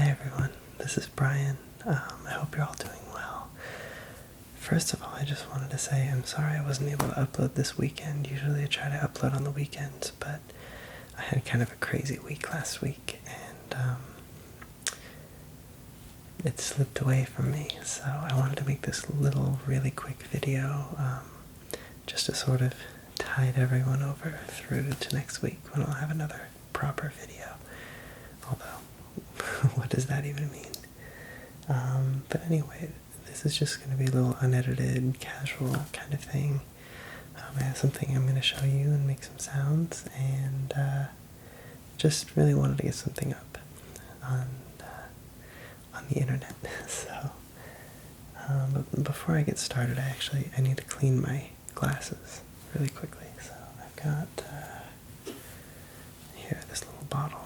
Hi everyone, this is Brian. I hope you're all doing well. First of all, I just wanted to say I'm sorry I wasn't able to upload this weekend. Usually I try to upload on the weekends, but I had kind of a crazy week last week, and it slipped away from me. So I wanted to make this little, really quick video just to sort of tide everyone over through to next week when I'll have another proper video. Although, what does that even mean? But anyway, this is just going to be a little unedited, casual kind of thing. I have something I'm going to show you and make some sounds, and just really wanted to get something up on the internet. So, but before I get started, I need to clean my glasses really quickly. So I've got here this little bottle.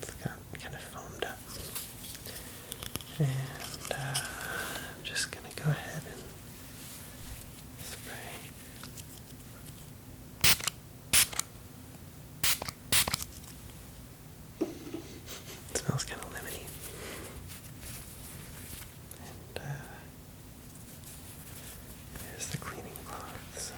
It's got kind of foamed up, and I'm just gonna go ahead and spray. It smells kind of lemony. And here's the cleaning cloth. So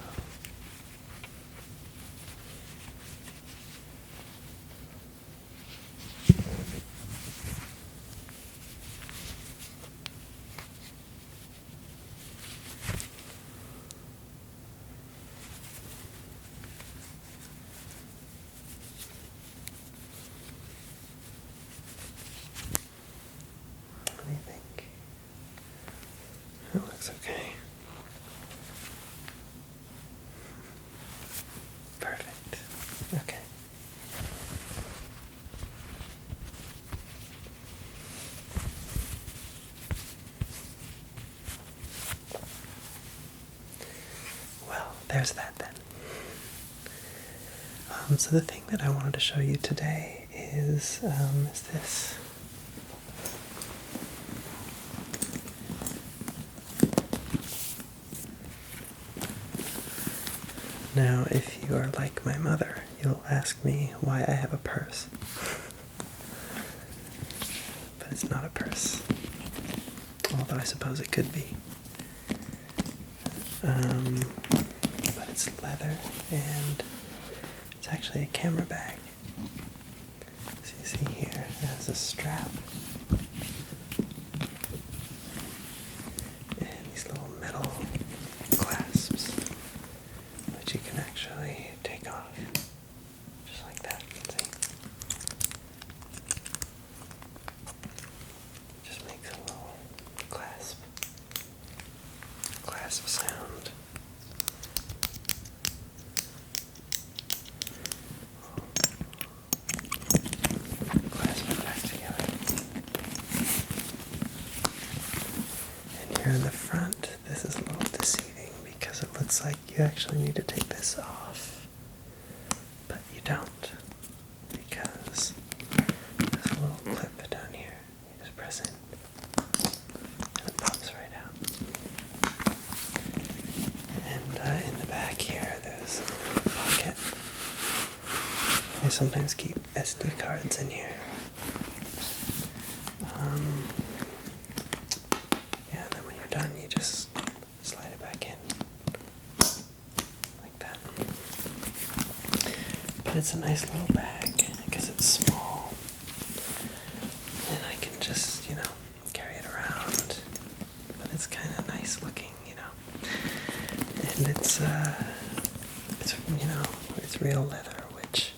what do you think? It looks okay. Perfect. Okay. Well, there's that then. So the thing that I wanted to show you today is this. Now, if you are like my mother, you'll ask me why I have a purse. But it's not a purse. Although I suppose it could be. But it's leather, and it's actually a camera bag. So you see here, it has a strap. And these little metal clasps, which you can actually take off. Just like that, you can see. Just makes a little clasp sound. Clasp it back together. And here in the front, this is a little deceiving because it looks like you actually need to take this off. But you don't, because there's a little clip down here. You just press it, and it pops right out. And in the back here, there's a pocket. I sometimes keep SD cards in here. Yeah, and then when you're done, you just slide it back in. Like that. But it's a nice little bag, because it's small. And I can just, carry it around. But it's kind of nice looking, And it's real leather, which,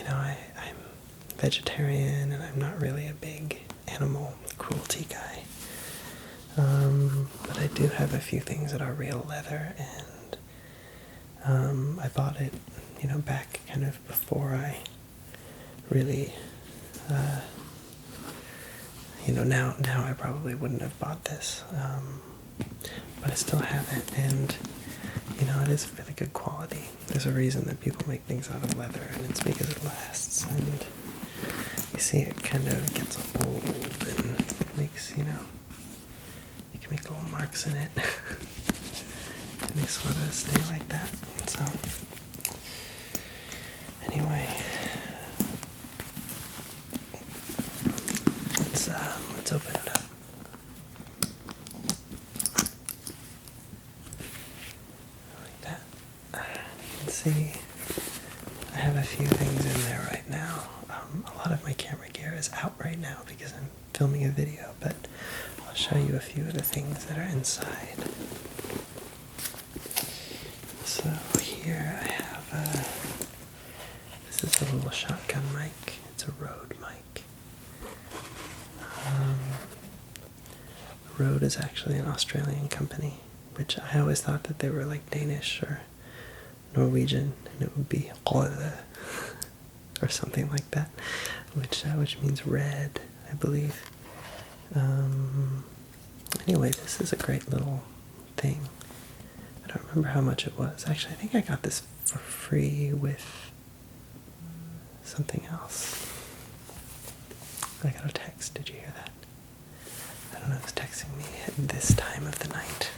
I'm vegetarian, and I'm not really a big animal cruelty guy. But I do have a few things that are real leather, and I bought it, back kind of before I really, now I probably wouldn't have bought this, but I still have it, and, it is really good quality. There's a reason that people make things out of leather, and it's because it lasts, and you see it kind of gets old and makes, make little marks in it. And they sort of stay like that. So, anyway, let's open it up. Like that. You can see I have a few things in there right now. A lot of my camera gear is out right now because I'm filming a video, but I'll show you a few of the things that are inside. So here I have this is a little shotgun mic. It's a Rode mic. Rode is actually an Australian company, which I always thought that they were like Danish or Norwegian, and it would be Rode or something like that, which means red, I believe. Anyway, this is a great little thing. I don't remember how much it was. Actually, I think I got this for free with something else. I got a text. Did you hear that? I don't know who's texting me at this time of the night.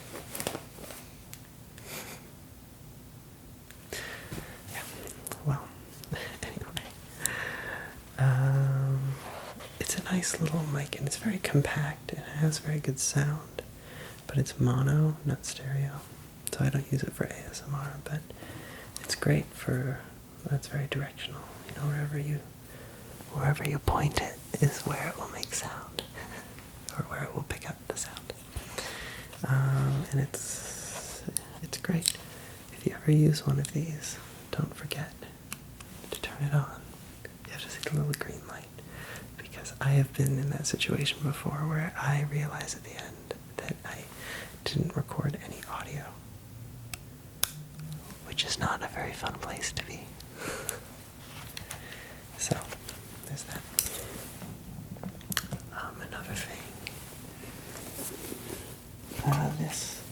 Yeah, well, anyway. It's a nice little mic, and it's very compact, and it has very good sound, but it's mono, not stereo, so I don't use it for ASMR, but it's great for, it's very directional, you know, wherever you point it is where it will make sound, or where it will pick up the sound, and it's great. If you ever use one of these, don't forget to turn it on. You have to see the little green light, because I have been in that situation before where I realized at the end that I didn't record any audio, which is not a very fun place to be. So, there's that. Another thing. This,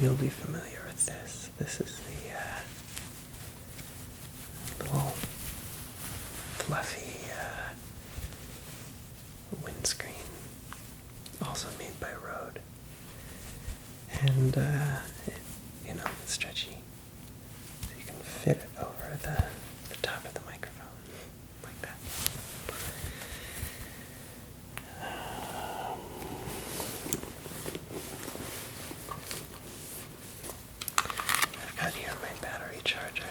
you'll be familiar with this. This is the little fluffy windscreen, also made by Rode, and it's stretchy, so you can fit it over the top of the microphone, like that. I've got here my battery charger.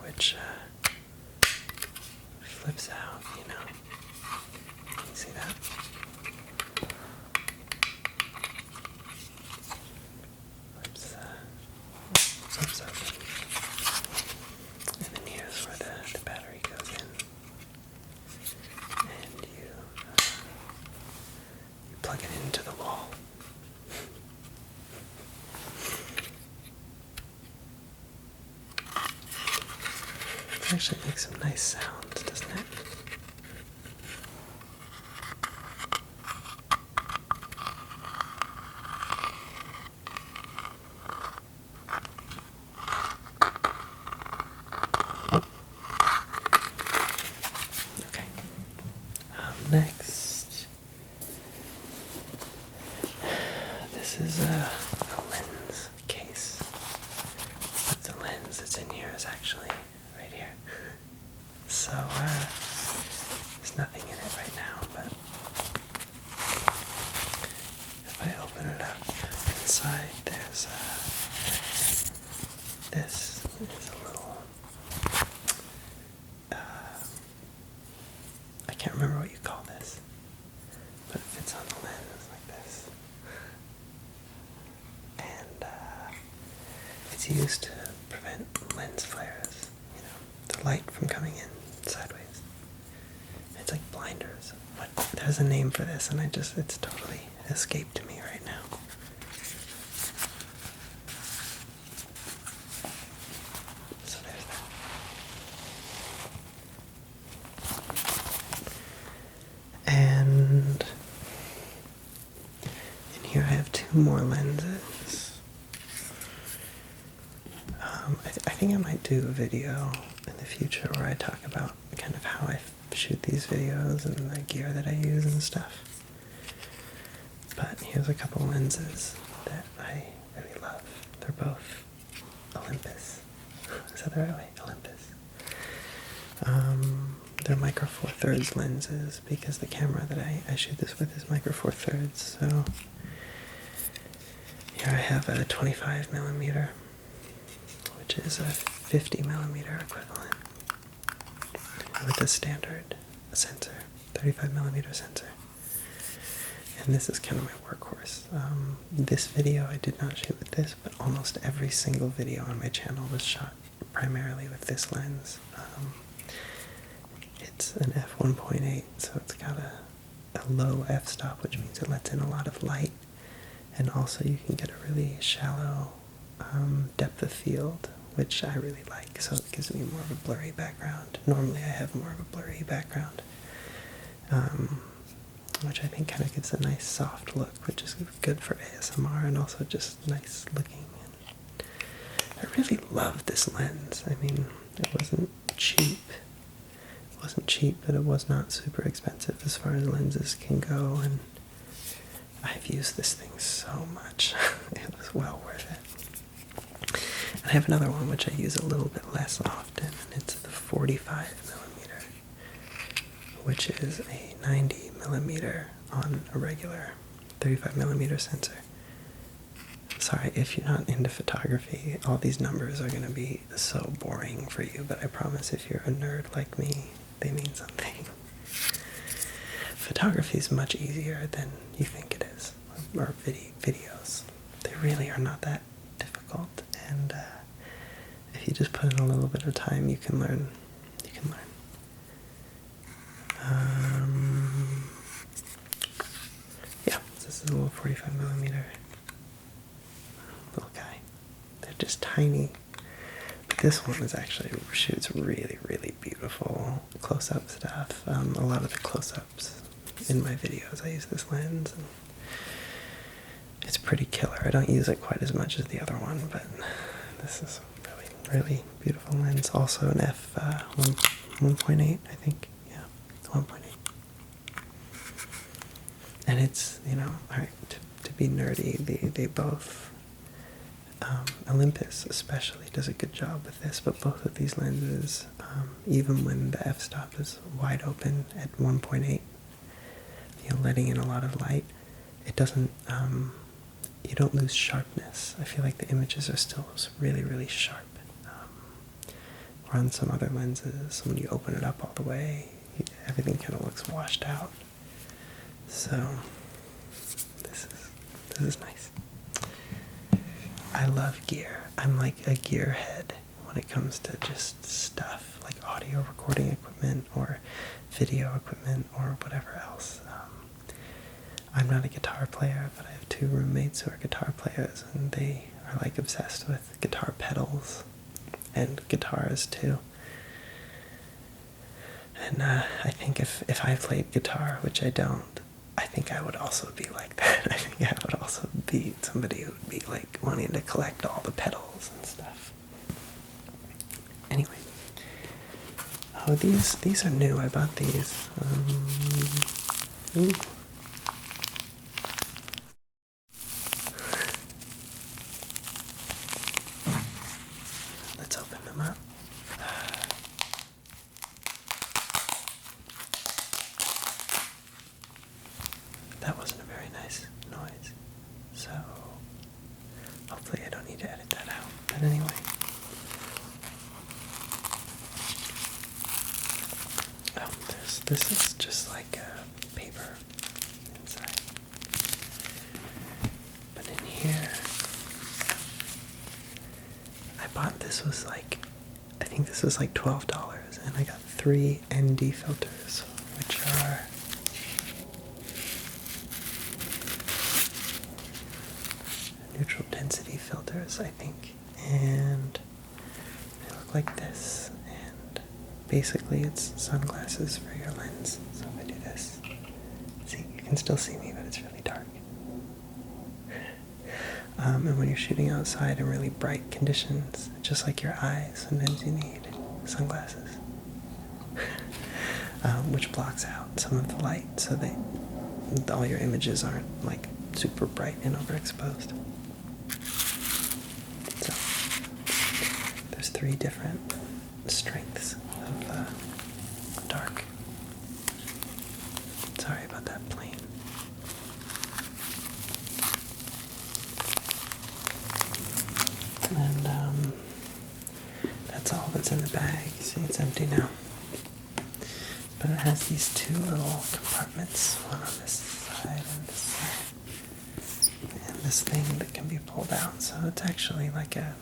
Which flips out, you know. Can you see that? Flips open. And then here's where the battery goes in. And you plug it into the wall. It actually makes some nice sounds, doesn't it? Okay. Next, this is a lens case. But the lens that's in here is actually right here. So, there's nothing in it right now, but if I open it up, inside there's this is a little, I can't remember what you call this, but it fits on the lens like this. And it's used to prevent lens flares, you know, the light from coming in sideways. It's like blinders, but there's a name for this, and it's totally escaped me right now. So there's that. And in here I have two more lenses. think I might do a video in the future where I talk about kind of how I shoot these videos and the gear that I use and stuff. But here's a couple lenses that I really love. They're both Olympus. Is that the right way? Olympus. They're Micro Four Thirds lenses because the camera that I shoot this with is Micro Four Thirds. So here I have a 25mm, which is a 50mm equivalent, with a standard sensor, 35mm sensor. And this is kind of my workhorse. This video I did not shoot with this, but almost every single video on my channel was shot primarily with this lens. It's an f1.8, so it's got a low f-stop, which means it lets in a lot of light, and also you can get a really shallow depth of field, which I really like, so it gives me more of a blurry background. Normally I have more of a blurry background, which I think kind of gives a nice soft look, which is good for ASMR and also just nice looking. And I really love this lens. I mean, it wasn't cheap. It wasn't cheap, but it was not super expensive as far as lenses can go, and I've used this thing so much. It was well worth it. And I have another one which I use a little bit less often, and it's the 45mm, which is a 90mm on a regular 35mm sensor. Sorry, if you're not into photography, all these numbers are going to be so boring for you, but I promise if you're a nerd like me, they mean something. Photography is much easier than you think it is, or videos. They really are not that difficult, and if you just put in a little bit of time, you can learn. You can learn. Yeah, this is a little 45mm little guy. They're just tiny. But this one is actually shoots really, really beautiful close-up stuff. A lot of the close-ups in my videos, I use this lens, and it's pretty killer. I don't use it quite as much as the other one, but this is a really, really beautiful lens. Also an f1.8, I think. Yeah, 1.8. And it's, you know, alright, to be nerdy, they both, Olympus especially does a good job with this, but both of these lenses, even when the f-stop is wide open at 1.8, you know, letting in a lot of light, it doesn't, you don't lose sharpness. I feel like the images are still really, really sharp. Or on some other lenses, when you open it up all the way, everything kind of looks washed out. So, this is nice. I love gear. I'm like a gearhead when it comes to just stuff, like audio recording equipment or video equipment or whatever else. I'm not a guitar player, but I have two roommates who are guitar players, and they are like obsessed with guitar pedals and guitars too. And I think if I played guitar, which I don't, I think I would also be like that. I think I would also be somebody who would be like wanting to collect all the pedals and stuff. Anyway. Oh, these are new. I bought these. Ooh. Let's open them up. That wasn't a very nice noise, so hopefully I don't need to edit that out. But anyway, this is just like a paper inside. But in here, I bought this was like, I think this was like $12, and I got 3 ND filters, which are neutral density filters, I think, and they look like this, and basically it's sunglasses for your lens. So if I do this, see, you can still see me, but it's really dark. And when you're shooting outside in really bright conditions, just like your eyes, sometimes you need sunglasses, which blocks out some of the light so that all your images aren't like super bright and overexposed. So there's 3 different strengths of dark. Sorry about that plane. And that's all that's in the bag. See, it's empty now. But it has these 2 little compartments, one on this side and this side. And this thing that can be pulled out. So it's actually like a,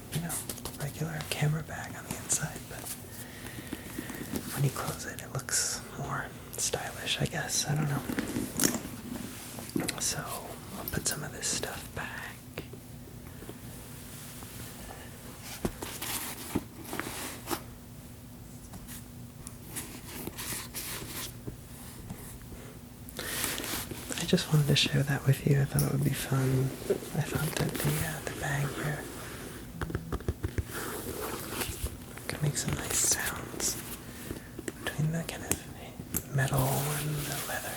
regular camera bag on the inside. But when you close it, it looks more stylish, I guess. I don't know. So I'll put some of this stuff back. I just wanted to share that with you. I thought it would be fun. I thought that the bag here could make some nice sounds between the kind of metal and the leather.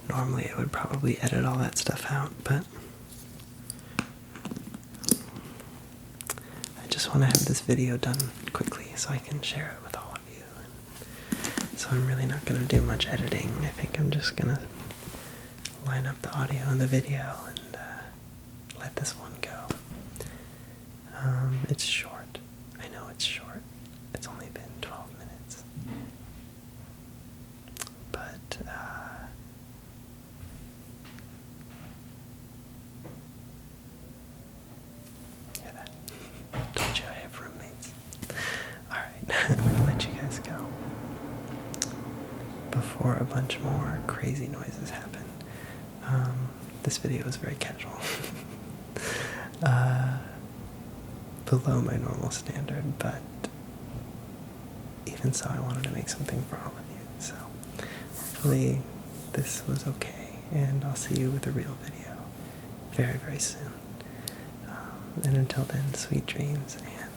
Normally I would probably edit all that stuff out, but I just want to have this video done quickly so I can share it with all of you. And so I'm really not going to do much editing. I think I'm just going to line up the audio and the video and let this one go. It's short. I know it's short. It's only been 12 minutes. But hear that? Told you I have roommates. Alright, I'm gonna let you guys go before a bunch more crazy noises happen. This video is very casual. Below my normal standard, but even so I wanted to make something for all of you. So hopefully this was okay, and I'll see you with a real video very, very soon. And until then, sweet dreams, and